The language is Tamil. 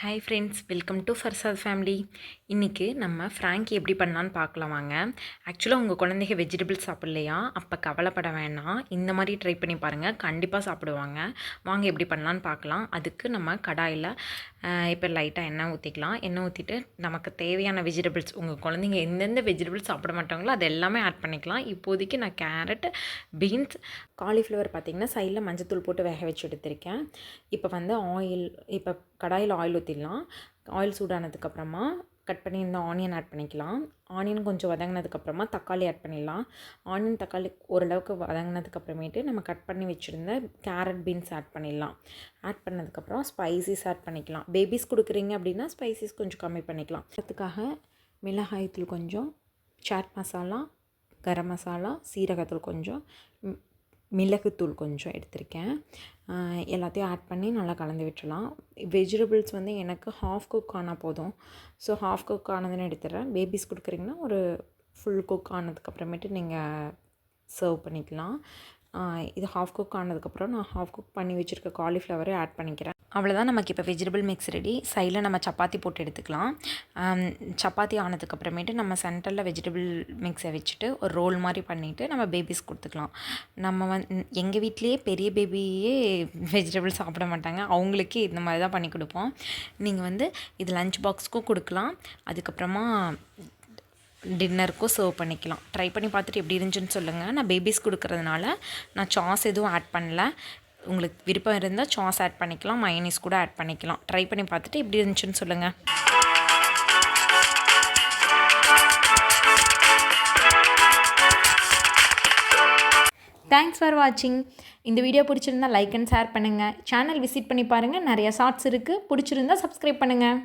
Hi friends, welcome to Farsath family. இன்றைக்கி நம்ம ஃப்ராங்கி எப்படி பண்ணலான்னு பார்க்கலாம் வாங்க. ஆக்சுவலாக உங்கள் குழந்தைங்க வெஜிடபிள்ஸ் சாப்பிட்லையா, அப்போ கவலைப்பட வேணாம். இந்த மாதிரி ட்ரை பண்ணி பாருங்கள், கண்டிப்பாக சாப்பிடுவாங்க. வாங்க எப்படி பண்ணலான்னு பார்க்கலாம். அதுக்கு நம்ம கடாயில் இப்போ லைட்டாக எண்ணெய் ஊற்றிக்கலாம். எண்ணெய் ஊற்றிட்டு நமக்கு தேவையான வெஜிடபிள்ஸ், உங்கள் குழந்தைங்க எந்தெந்த வெஜிடபிள்ஸ் சாப்பிட மாட்டாங்களோ அது எல்லாமே ஆட் பண்ணிக்கலாம். இப்போதைக்கு நான் கேரட், பீன்ஸ், காலிஃப்ளவர் பார்த்திங்கன்னா சைடில் மஞ்சத்தூள் போட்டு வேக வச்சு எடுத்திருக்கேன். இப்போ வந்து இப்போ கடாயில் ஆயில் ஊற்றிடலாம். ஆயில் சூடானதுக்கப்புறமா கட் பண்ணி இந்த ஆனியன் ஆட் பண்ணிக்கலாம். ஆனியன் கொஞ்சம் வதங்கினதுக்கப்புறமா தக்காளி ஆட் பண்ணிடலாம். ஆனியன் தக்காளி ஓரளவுக்கு வதங்கினதுக்கப்புறமேட்டு நம்ம கட் பண்ணி வச்சுருந்த கேரட், பீன்ஸ் ஆட் பண்ணிடலாம். ஆட் பண்ணதுக்கப்புறம் ஸ்பைசிஸ் ஆட் பண்ணிக்கலாம். பேபிஸ் கொடுக்குறீங்க அப்படின்னா ஸ்பைசிஸ் கொஞ்சம் கம்மி பண்ணிக்கலாம். அதுக்காக மிளகாய்த்தூள் கொஞ்சம், சாட் மசாலா, கரம் மசாலா, சீரகத்தூள் கொஞ்சம், மிளகுத்தூள் கொஞ்சம் எடுத்திருக்கேன். எல்லாத்தையும் ஆட் பண்ணி நல்லா கலந்து விட்டுடலாம். வெஜிடபிள்ஸ் வந்து எனக்கு ஹாஃப் குக் ஆனால் போதும். ஸோ ஹாஃப் குக் ஆனதுன்னு எடுத்துடுறேன். பேபிஸ் கொடுக்குறீங்கன்னா ஒரு ஃபுல் குக் ஆனதுக்கப்புறமேட்டு நீங்கள் சர்வ் பண்ணிக்கலாம். இது ஹாஃப் குக் ஆனதுக்கப்புறம் நான் ஹாஃப் குக் பண்ணி வச்சுருக்க காலிஃப்ளவரை ஆட் பண்ணிக்கிறேன். அவ்வளோதான், நமக்கு இப்போ வெஜிடபிள் மிக்ஸ் ரெடி. சைடில் நம்ம சப்பாத்தி போட்டு எடுத்துக்கலாம். சப்பாத்தி ஆனதுக்கப்புறமேட்டு நம்ம சென்டரில் வெஜிடபிள் மிக்ஸை வச்சுட்டு ஒரு ரோல் மாதிரி பண்ணிவிட்டு நம்ம பேபிஸ் கொடுத்துக்கலாம். நம்ம எங்கள் வீட்லேயே பெரிய பேபியே வெஜிடபிள் சாப்பிட மாட்டாங்க. அவங்களுக்கே இந்த மாதிரி தான் பண்ணி கொடுப்போம். நீங்கள் வந்து இது லஞ்ச் பாக்ஸுக்கும் கொடுக்கலாம், அதுக்கப்புறமா டின்னருக்கும் சர்வ் பண்ணிக்கலாம். ட்ரை பண்ணி பார்த்துட்டு எப்படி இருந்துச்சுன்னு சொல்லுங்கள். நான் பேபிஸ் கொடுக்குறதுனால நான் சாஸ் எதுவும் ஆட் பண்ணல. உங்களுக்கு விருப்பம் இருந்தால் சாஸ் ஆட் பண்ணிக்கலாம், மயோனீஸ் கூட ஆட் பண்ணிக்கலாம். ட்ரை பண்ணி பார்த்துட்டு எப்படி இருந்துச்சுன்னு சொல்லுங்கள். தேங்க்ஸ் ஃபார் வாட்சிங். இந்த வீடியோ பிடிச்சிருந்தா லைக் அண்ட் ஷேர் பண்ணுங்கள். சேனல் விசிட் பண்ணி பாருங்கள், நிறைய ஷார்ட்ஸ் இருக்குது. பிடிச்சிருந்தா சப்ஸ்கிரைப் பண்ணுங்கள்.